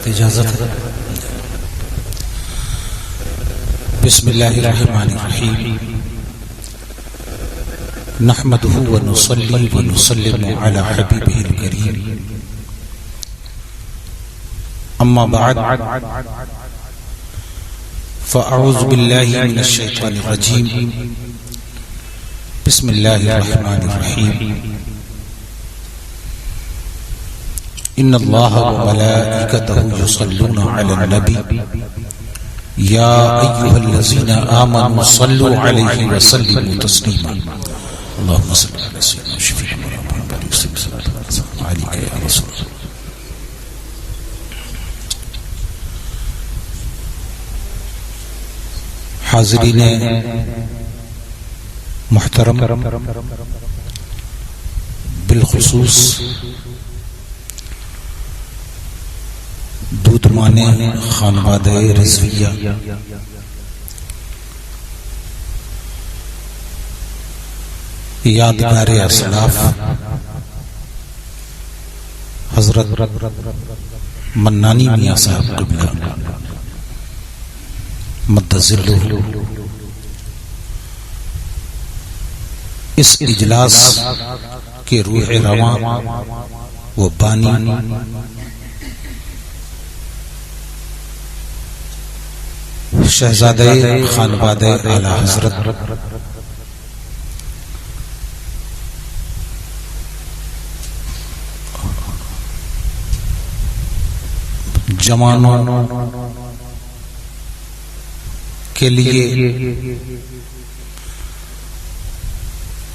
اجازت ہے. بسم اللہ الرحمن الرحیم. نحمده ونصلي ونسلم على حبيبه الكريم. اما بعد فاعوذ بالله من الشيطان الرجيم. بسم الله الرحمن الرحيم. ان الله وملائكته يصلون على النبي يا ايها الذين امنوا صلوا عليه وسلموا تسليما. اللهم صل على سيدنا وشفيع محمد وسلم عليك يا رسول الله. حاضرین محترم، بالخصوص دودمانے خانوادہ رضویہ، یادگار اسلاف حضرت منانی میاں صاحب قبلہ مد ظلہ، اس اجلاس کے روح رواں و بانی شہزادہ خانوادہ اعلی حضرت جوانوں کے لیے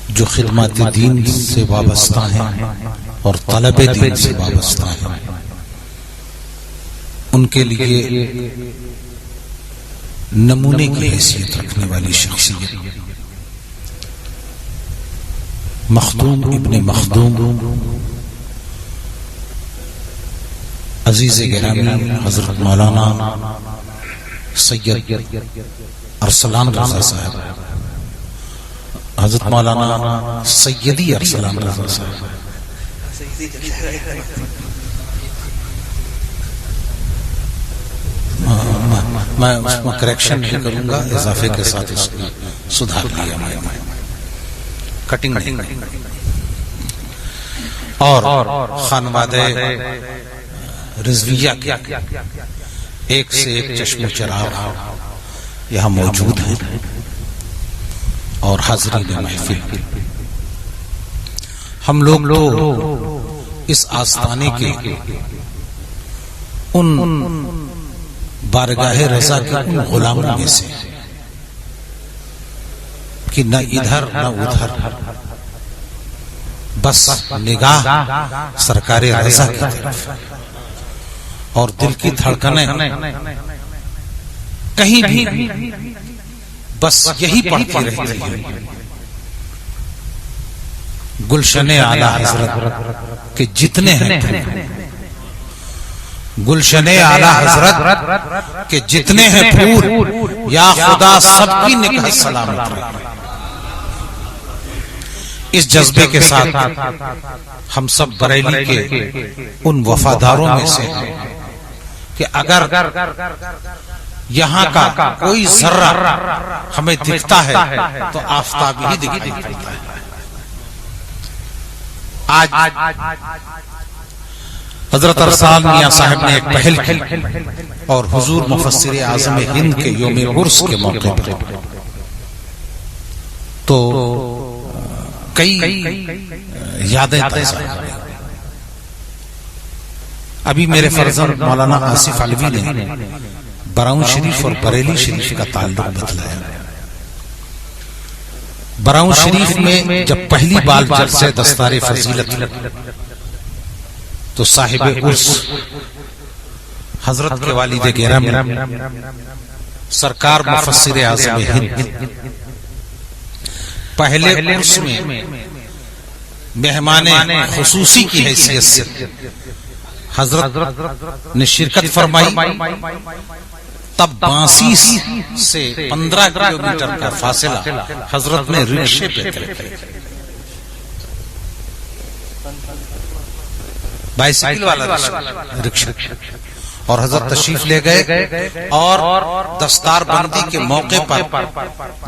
جو خدمات دین سے وابستہ ہیں اور طلب دین سے وابستہ ہیں، ان کے لیے نمونے کی حیثیت رکھنے والی شخصیت مخدوم ابن مخدوم عزیز گرامی حضرت مولانا سید ارسلان رضا صاحب، حضرت مولانا سیدی ارسلان رضا صاحب، میں اس میں کریکشن نہیں کروں گا، اضافے کے ساتھ اس کو سدھار لیا میں، کٹنگ نہیں. اور خانوادہ رضویہ کے ایک سے ایک چشم چراغ یہاں موجود ہیں اور حاضرین محفل. ہم لوگ تو اس آستانے کے ان بارگاہ رضا کے ان غلاموں میں سے کہ نہ ادھر نہ ادھر، بس نگاہ سرکار رضا کی طرف اور دل کی دھڑکنیں کہیں بھی بس یہی پڑھتی رہتی ہے. گلشن اعلی حضرت کے جتنے ہیں، گلشن اعلی حضرت کے جتنے ہیں پھول، یا خدا سب کی نگاہ سلامت رکھے. اس جذبے کے ساتھ ہم سب بریلی کے ان وفاداروں میں سے ہیں کہ اگر یہاں کا کوئی ذرہ ہمیں دکھتا ہے تو آفتاب ہی دکھائی پڑتا ہے. آج حضرت ارسال میاں صاحب نے ایک پہل کی اور حضور مفسر اعظم ہند کے یوم عرس کے موقع پر تو کئی یادیں تازہ ہوئی. ابھی میرے فرزند مولانا آصف علوی نے براؤں شریف اور بریلی شریف کا تعلق بتلایا. براؤں شریف میں جب پہلی بار جلسے دستار فضیلت تو صاحب عرس حضرت کے والد گرامی سرکار مفسر اعظم ہند پہلے عرس میں مہمان خصوصی کی حیثیت سے حضرت نے شرکت فرمائی. تب بانسی سے 15 کلومیٹر کا فاصلہ حضرت نے رکشے پہ طے کیا. بائسیکل والا رکشہ اور حضرت تشریف لے گئے اور دستار بندی کے موقع پر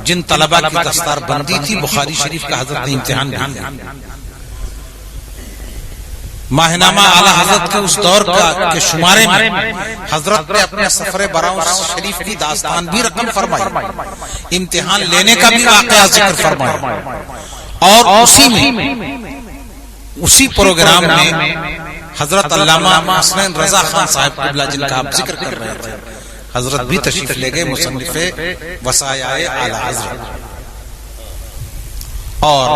جن طلبہ کی دستار بندی تھی بخاری شریف کا حضرت نے امتحان لیا. ماہنامہ اعلی حضرت کے اس دور کے شمارے میں حضرت نے اپنے سفر براؤں شریف کی داستان بھی رقم فرمائی, امتحان لینے کا بھی واقعہ ذکر فرمایا, اور اسی پروگرام میں حضرت علامہ حسنین رضا خان صاحب قبلہ جن کا آپ ذکر کر رہے تھے حضرت بھی تشریف لے گئے, مصنف وصایا اعلی حضرت. اور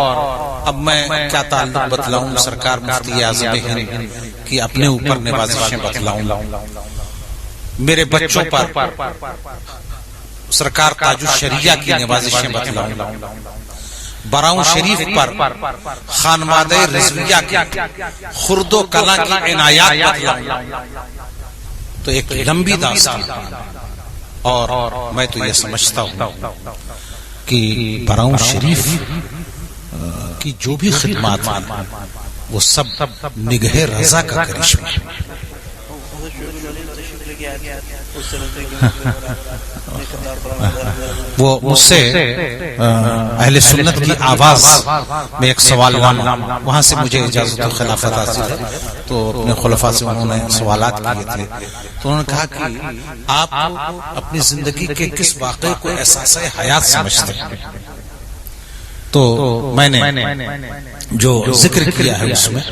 اب میں کیا تعلق بتلاؤں سرکار مفتی اعظم ہند کی اپنے اوپر نوازشیں بتلاؤں, میرے بچوں پر سرکار تاج الشریعہ کی نوازشیں بتلاؤں, براؤں شریف پر خانوادہ رضویہ کی خرد و کلاں کی عنایات بتلاؤں, تو ایک لمبی داستان. اور میں تو یہ سمجھتا ہوں کہ براؤں شریف کی جو بھی خدمات ہیں وہ سب نگہ رضا کا کرشمہ ہے. وہ مجھ سے اہل سنت کی آواز میں ایک سوال نامہ, وہاں سے مجھے اجازت و خلافت حاصل ہے, تو اپنے خلفاء سے انہوں نے سوالات کیے تھے, تو انہوں نے کہا کہ آپ اپنی زندگی کے کس واقعے کو احساس حیات سمجھتے ہیں. تو میں نے جو ذکر کیا ہے اس میں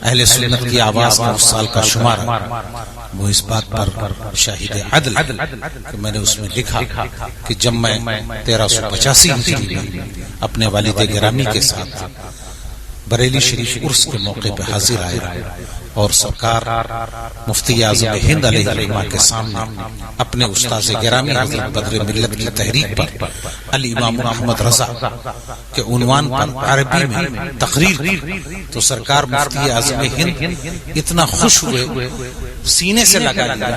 اہل سنت کی آواز کا اس سال کا شمار وہ اس بات پر شاہد عدل کہ میں نے اس میں لکھا کہ جب میں 1385 ہجری میں اپنے والد گرامی کے ساتھ بریلی شریف عرس کے موقع پہ حاضر آئے اور سرکار مفتی اعظم ہند علیہ الرحمہ کے سامنے اپنے استاذ گرامی حضرت بدر ملت کی تحریک پر الامام محمد رضا کے عنوان پر عربی میں تقریر کی, تو سرکار مفتی اعظم ہند اتنا خوش ہوئے, سینے سے لگا لیا,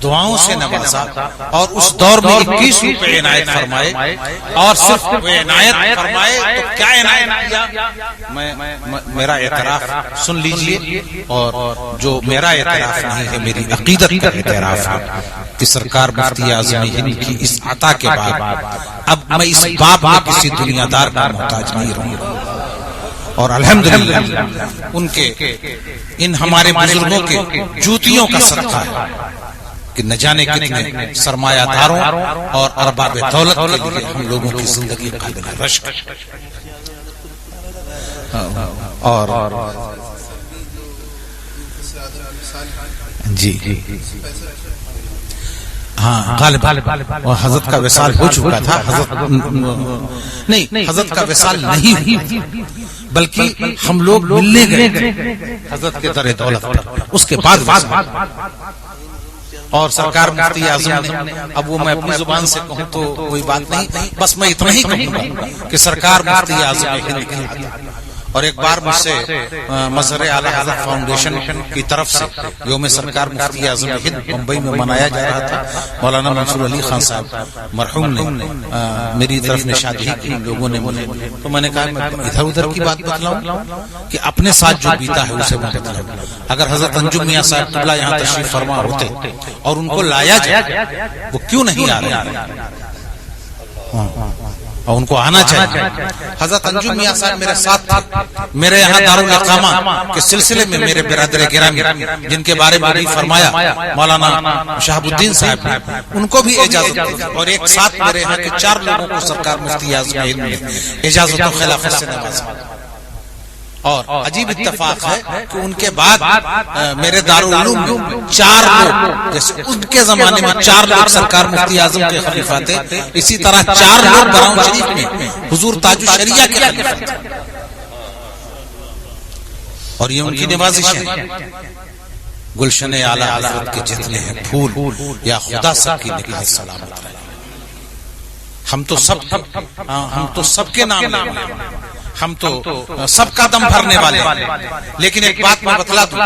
دعاؤں سے نوازا, اور اس دور میں 21 روپے عنایت فرمائے, اور صرف عنایت فرمائے تو کیا عنایت کیا, میرا اعتراف سن لیجئے, اور جو میرا اعتراف نہیں ہے میری عقیدت کا اعتراف ہے کہ سرکار مفتی اعظم ہند کی اس عطا کے بعد اب میں اس باب میں کسی دنیا دار کا محتاج نہیں رہوں گا. اور الحمدللہ ان کے ان ہمارے بزرگوں کے جوتیوں کا صدقہ ہے کہ نہ جانے کتنے سرمایہ داروں اور ارباب دولت کے لیے ہم لوگوں کی زندگی قابل رشک. اور جی ہاں غالب اور حضرت کا وصال ہو چکا تھا, حضرت کا وصال نہیں ہوئی بلکہ ہم لوگ ملنے گئے حضرت کے در دولت پر, اس کے بعد اور سرکار مفتی اعظم نے, اب وہ میں اپنی زبان سے کہوں تو کوئی بات نہیں, بس میں اتنا ہی کہوں گا کہ سرکار مفتی اعظم ہند کی. اور ایک بار مجھ سے مظہر اعلی حضرت فاؤنڈیشن کی طرف سے یوم سرکار مفتی اعظم ہند ممبئی میں منایا جا رہا تھا, مولانا منصور علی خان صاحب مرحوم نے میری طرف نشاندہی کی, لوگوں نے مجھے, تو میں نے کہا میں ادھر ادھر کی بات بتلاؤں کہ اپنے ساتھ جو بیتا ہے اسے میں بتلاؤں. اگر حضرت انجم میاں صاحب قبلہ یہاں تشریف فرما ہوتے اور ان کو لایا جائے, وہ کیوں نہیں آ رہے اور ان کو آنا چاہیے. حضرت انجم میاں صاحب میرے ساتھ تھے, میرے یہاں دارالاقامہ کے سلسلے میں میرے برادر گرامی جن کے بارے میں بھی فرمایا مولانا شہاب الدین صاحب نے, ان کو بھی اجازت دی, اور ایک ساتھ میرے یہاں کے 4 لوگوں کو سرکار مفتی اعظم ہند نے اجازت و خلافت سے نوازا. اور عجیب اتفاق ہے کہ ان کے بعد میرے دارالعلوم میں 4 لوگ, جیسے ان کے زمانے میں 4 لوگ سرکار مفتی اعظم کے خلیفہ تھے, اسی طرح 4 لوگ براؤں شریف میں حضور تاج الشریعہ کے خلیفہ تھے, اور یہ ان کی نوازش ہے. گلشن اعلی حضرت کے جتنے ہیں پھول یا خدا سب کی نگاہ سلامت رہے. ہم تو سب کے نام لیں, ہم تو سب کا دم بھرنے والے ہیں, لیکن ایک بات میں بتلا دوں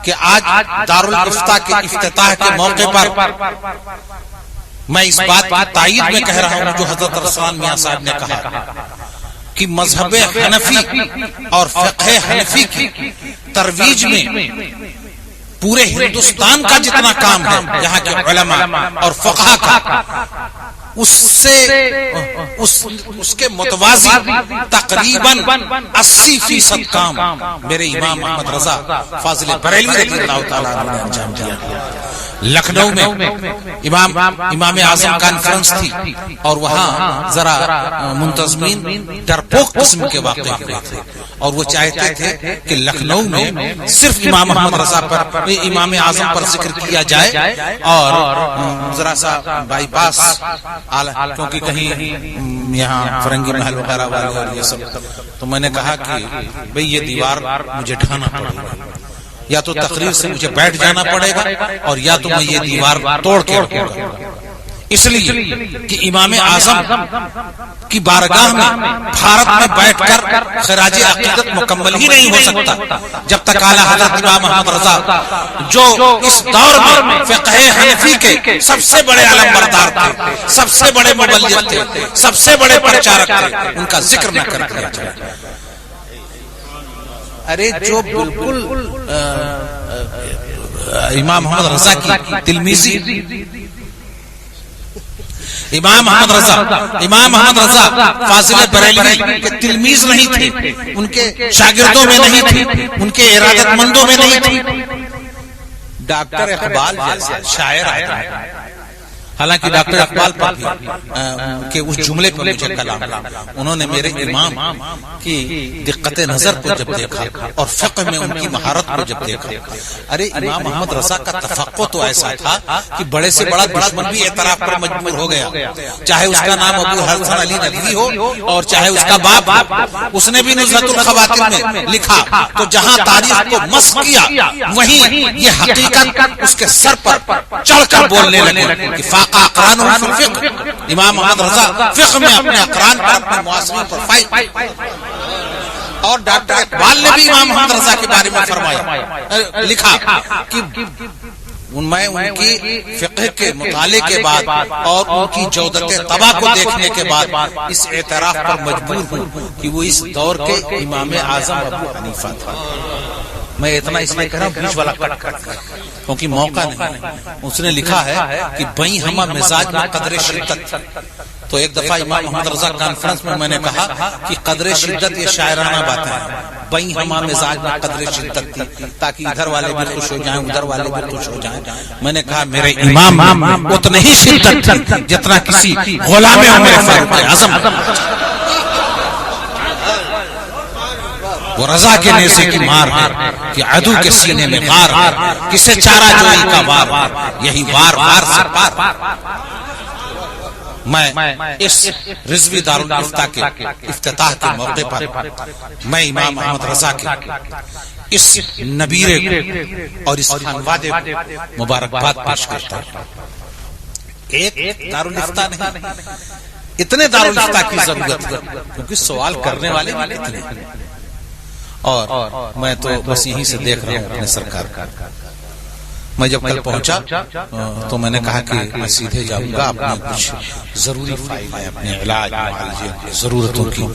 کہ آج دارالافتاء کے افتتاح کے موقع پر میں اس بات کی تائید میں کہہ رہا ہوں جو حضرت رسول میاں صاحب نے کہا کہ مذہب حنفی اور فقہ حنفی کی ترویج میں پورے ہندوستان کا جتنا کام ہے یہاں کے علماء اور فقہا کا، اس کے متوازی تقریباً 80% کام میرے امام محمد رضا فاضل بریلوی رضی اللہ تعالیٰ عنہ نے انجام دیا۔ لکھنؤ میں امام اعظم کانفرنس تھی اور وہاں ذرا منتظمین ڈرپوک قسم کے واقع ہوئے تھے اور وہ چاہتے تھے کہ لکھنؤ میں صرف امام محمد رضا پر، امام اعظم پر ذکر کیا جائے اور ذرا سا بائی پاس، کیونکہ کہیں یہاں فرنگی محل وغیرہ والے اور یہ سب، تو میں نے کہا کہ بھئی یہ دیوار مجھے ڈھانا پڑے گا، یا تو تقریر سے مجھے بیٹھ جانا پڑے گا اور یا تو میں یہ دیوار توڑ کے رکھوں گا، اس لیے کہ امام اعظم کی بارگاہ میں بھارت میں بیٹھ کر خراج عقیدت مکمل ہی نہیں ہو سکتا جب تک اعلیٰ حضرت امام محمد رضا جو اس دور میں فقہ حنفی کے سب سے بڑے علم بردار تھے، سب سے بڑے مبلغ تھے، سب سے بڑے پرچارک تھے، ان کا ذکر نہ کر دیا جائے۔ ارے جو بالکل امام محمد رضا کی تلمیذی، امام محمد رضا فاضل بریلوی کے تلمیذ نہیں تھے، ان کے شاگردوں میں نہیں تھے، ان کے ارادت مندوں میں نہیں تھے۔ ڈاکٹر اقبال جیسے شاعر آئے، حالانکہ ڈاکٹر اقبال پر بھی کہ اس جملے پر مجھے کلام، انہوں نے میرے امام کی دقت نظر کو جب دیکھا اور فقہ میں ان کی مہارت کو جب دیکھا، ارے امام محمد رضا کا تفقہ تو ایسا تھا کہ بڑے سے بڑا دشمن بھی اعتراف پر مجبور ہو گیا، چاہے اس کا نام ابو حسن علی ندوی ہو اور چاہے اس کا باپ، اس نے بھی نزہۃ الخواتین میں لکھا، تو جہاں تاریخ کو مسخ کیا وہیں یہ حقیقت اس کے سر پر چڑھ کر بولنے لگے کہ اقران فی الفقہ، امام محمد رضا فقہ میں اپنے اقران پر، اپنے معاصرین پر فائق۔ اور ڈاکٹر اقبال نے بھی امام محمد رضا کے بارے میں فرمایا، لکھا کہ میں ان کی فقہ کے مطالعے کے بعد اور ان کی جودت طبع کو دیکھنے کے بعد اس اعتراف پر مجبور ہوں کہ وہ اس دور کے امام اعظم ابو حنیفہ تھا۔ میں اتنا اس لیے کہہ رہا ہوں بیچ والا کٹ کیونکہ موقع نہیں۔ اس نے لکھا ہے کہ بئی ہما مزاج میں قدر شدت، تو ایک دفعہ امام محمد رضا کانفرنس میں نے کہا کہ قدر شدت یہ شاعرانہ باتیں ہیں، بئی ہما مزاج میں قدر شدت تھی تاکہ ادھر والے بھی خوش ہو جائیں ادھر والے بھی خوش ہو جائیں۔ میں نے کہا میرے امام اتنا ہی شدت تھی جتنا کسی غلام عمر فاروق اعظم، وہ رضا کے نیزے کی مار ہے کہ عدو کے سینے میں غار ہے، کسے چارہ جوئی کا وار، یہی وار وار سے پار۔ میں اس رضوی دارالافتاء کے افتتاح کے موقع پر میں امام محمد رضا کے اس نبیرے اور اس خانوادے کو مبارکباد پیش کرتا ہوں۔ ایک دارالافتاء نہیں، اتنے دارالافتاء کی ضرورت ہے کیونکہ سوال کرنے والے بھی اتنے ہیں، اور میں تو بس یہیں سے دیکھ رہا ہوں اپنے سرکار کا۔ میں جب کل پہنچا تو میں نے کہا کہ میں سیدھے جاؤں گا، اپنے کچھ ضروری فائل ہے اپنے علاج معالجے کی ضرورتوں کی،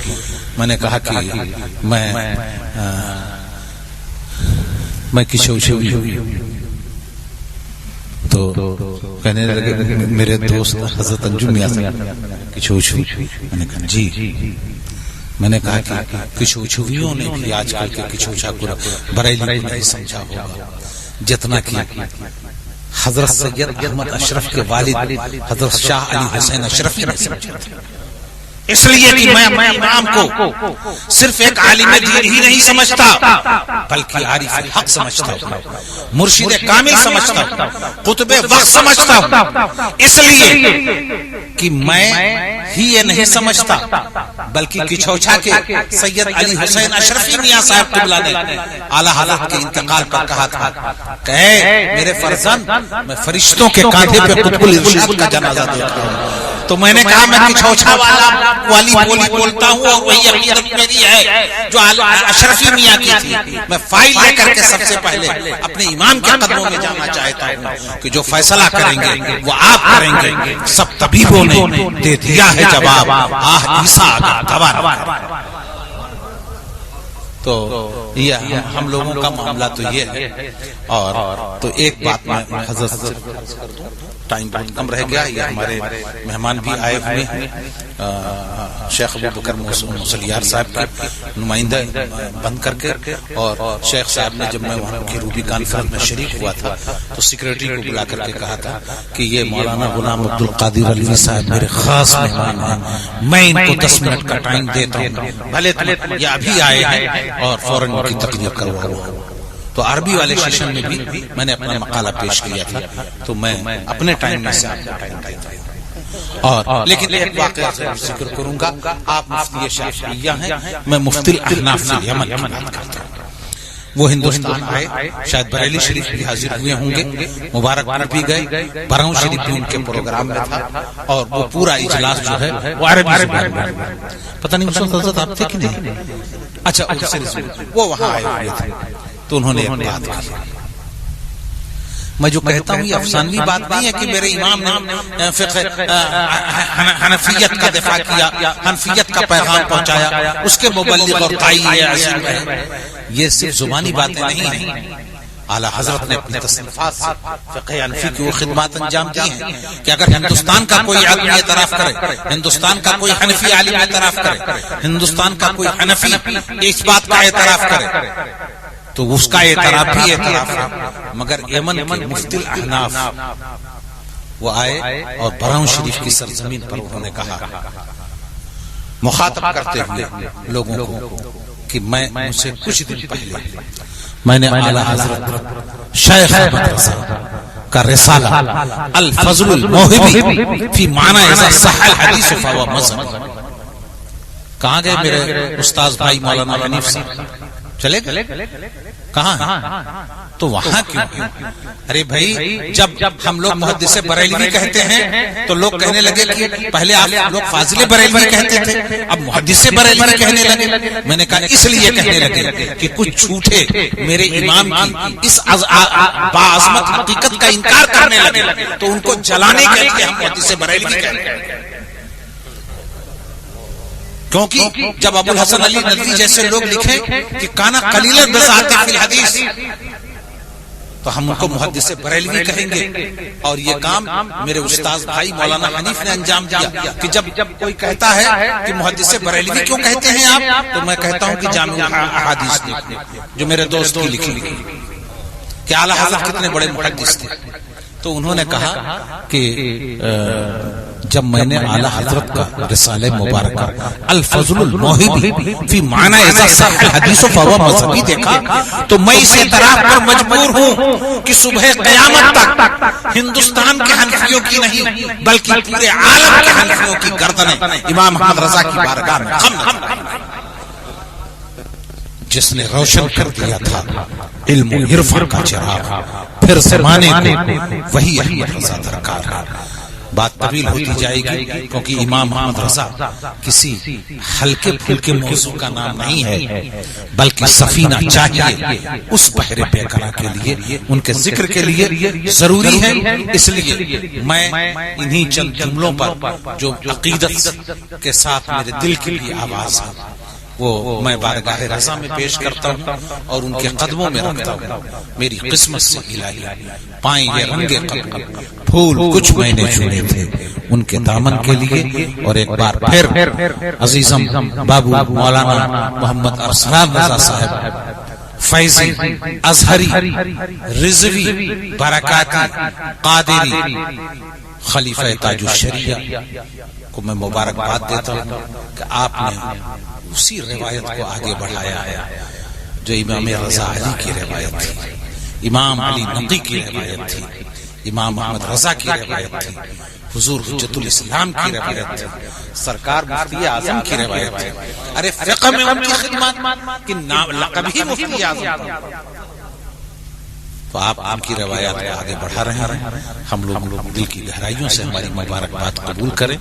میں نے کہا کہ میں کچھ تو کہنے لگے میرے دوست حضرت انجم میاں سے کچھ میں نے کہا جی، میں نے کہا کہ کچھ چھویوں نے بھی آج کل کے کچھ بریلی کو نہیں سمجھا ہوگا جتنا کہ حضرت سید احمد اشرف کے والد حضرت شاہ علی حسین اشرفی نے سمجھا تھا۔ اس لیے کہ میں اپنے امام کو صرف ایک عالم دین ہی نہیں سمجھتا بلکہ عارف الحق سمجھتا ہوں، مرشد کامل سمجھتا ہوں، قطب وقت سمجھتا ہوں، اس لیے کہ میں ہی یہ نہیں سمجھتا بلکہ کچھوچھا کے سید علی حسین اشرفی میاں صاحب قبلہ نے اعلیٰ حضرت کے انتقال پر کہا تھا کہ اے میرے فرزند، میں فرشتوں کے کاندھے پہ قطب الارشاد کا جنازہ دیکھ رہا ہوں، تو میں نے کہا میں کچھوچھا والی بولی بولتا ہوں اور وہی عقیدت میری ہے جو اشرفی میاں کی تھی۔ میں فائل لے کر کے سب سے پہلے اپنے امام کے قدموں میں جانا چاہتا ہوں کہ جو فیصلہ کریں گے وہ آپ کریں گے۔ سب طبیبوں نے دے دیا ہے جواب، آہ عیسیٰ اگر دوا نہ۔ تو یہ ہم لوگوں کا معاملہ تو یہ ہے. اور تو ایک بات میں حضرت سے ٹائم بہت کم رہ گیا. یہ ہمارے مہمان بھی آئے ہوئے ہیں, شیخ ابو بکر مسلیار صاحب کے نمائندہ بند کر کے, اور شیخ صاحب نے جب میں وہاں کی روبی کانفرنس میں شریک ہوا تھا تو سیکریٹری کو بلا کر کے کہا تھا کہ یہ مولانا غلام عبد القادر علوی صاحب میرے خاص مہمان ہیں, میں ان کو 10 منٹ کا ٹائم دیتا ہوں, بھلے یہ ابھی آئے ہیں اور فوراً ان کی تقریر کرواؤں. تو عربی والے سیشن میں بھی میں نے اپنا مقالہ پیش کیا تھا, تو میں اپنے ٹائم میں سے آپ کا ٹائم دیتا ہوں. اور لیکن ایک واقعہ ضرور ذکر کروں گا. آپ مفتی شافعیہ ہیں, میں مفتی الاحناف سے یمن کی بات کرتا ہوں. وہ ہندوستان آئے, شاید بریلی شریف بھی حاضر ہوئے ہوں گے, مبارک پور بھی گئے, براؤں شریف بھی ان کے پروگرام میں تھا, اور وہ پورا اجلاس جو ہے وہ عربی زبان میں, پتہ نہیں اس وقت حضرت آپ تھے کہ نہیں؟ اچھا وہ وہاں آئے ہوئے تھے. تو انہوں نے ایک بات کی, میں جو کہتا ہوں یہ افسانوی بات نہیں ہے کہ میرے امام نے فقہ حنفیت کا دفاع کیا, حنفیت کا پیغام پہنچایا, اس کے مبلغ اور داعی عظیم ہے. یہ صرف زبانی باتیں نہیں ہیں. اعلیٰ حضرت نے اپنے تصنیفات سے فقہ حنفی کی وہ خدمات انجام دی ہیں کہ اگر ہندوستان کا کوئی عالم اعتراف کرے, ہندوستان کا کوئی حنفی عالم اعتراف کرے, ہندوستان کا کوئی حنفی اس بات کا اعتراف کرے تو اس کا اعتراف بھی اعتراف ہے. مگر یمن کے مفتی الاحناف وہ آئے اور براؤں شریف کی سرزمین پر انہوں نے کہا, مخاطب کرتے ہوئے لوگوں کو, کہ میں مجھ سے کچھ دن پہلے میں نے اعلیٰ حضرت شیخ احمد رضا کا رسالہ الفضل الموہبی فی معنی اذا صح الحدیث فہو مذہب. کہاں گئے میرے استاذ بھائی مولانا حنیف صاحب؟ چلے گئے کہاں؟ تو وہاں کیوں؟ ارے بھائی جب ہم لوگ محدث بریلوی کہتے ہیں تو لوگ کہنے لگے کہ پہلے آپ لوگ فاضل بریلوی کہتے تھے, اب محدث بریلوی کہنے لگے. میں نے کہا اس لیے کہنے لگے کہ کچھ جھوٹے میرے امام کی اس باعظمت حقیقت کا انکار کرنے لگے تو ان کو جلانے کے لیے ہم محدث بریلوی کہتے ہیں. کیونکہ جب ابو الحسن علی ندوی جیسے لوگ لکھیں کہ کانا قلیل بذات فی الحدیث تو ہم ان کو محدث بریلوی کہیں گے. اور یہ کام میرے استاذ بھائی مولانا حنیف نے انجام دیا کہ جب کوئی کہتا ہے کہ محدث بریلوی کیوں کہتے ہیں آپ, تو میں کہتا ہوں کہ جامع احادیث جو میرے دوست کی لکھی کہ اعلیٰ حضرت کتنے بڑے محدث تھے. تو انہوں نے کہا کہ جب میں نے اعلیٰ حضرت کا رسالہ مبارکہ الفضل الموہبی فی معنی اذا صح الحدیث فہو مذہبی دیکھا تو میں اس اعتراف پر مجبور ہوں کہ صبح قیامت تک ہندوستان کے حنفیوں کی نہیں بلکہ پورے عالم کے حنفیوں کی گردنیں امام احمد رضا کی بارگاہ میں خم نہ. جس نے روشن کر دیا تھا علم و عرفان کا چراغ, پھر زمانے کو وہی احمد رضا درکار. بات طویل ہوتی جائے گی کیونکہ امام احمد رضا کسی ہلکے پھلکے موضوع کا نام نہیں ہے بلکہ سفینہ چاہیے اس بحر بیکرا کے لیے, ان کے ذکر کے لیے ضروری ہے. اس لیے میں انہی چند جملوں پر جو عقیدت کے ساتھ میرے دل کے لیے آواز ہے وہ میں بارگاہ رضا میں پیش کرتا ہوں اور ان کے قدموں میں رکھتا ہوں. میری قسمت سے الہی پائیں یہ رنگے قلب پھول کچھ میں نے چنے تھے ان کے دامن کے لیے. اور ایک بار پھر عزیزم بابو مولانا محمد ارسلان رضا صاحب فیضی ازہری رضوی برکاتی قادری خلیفہ تاج الشریعہ کو میں مبارکباد دیتا ہوں کہ آپ نے اسی روایت کو آگے بڑھایا ہے جو امام رضا علی کی روایت تھی, امام علی نقی کی روایت تھی, امام احمد رضا کی روایت تھی, حضور حجت الاسلام کی روایت تھی, سرکار مفتی اعظم کی روایت تھی. ارے فقہ میں ان کی خدمات کہ لقب ہی مفتی اعظم تھا. تو آپ ان کی روایات کو آگے بڑھا رہے ہیں. ہم لوگ دل کی گہرائیوں سے ہماری مبارکباد قبول کریں.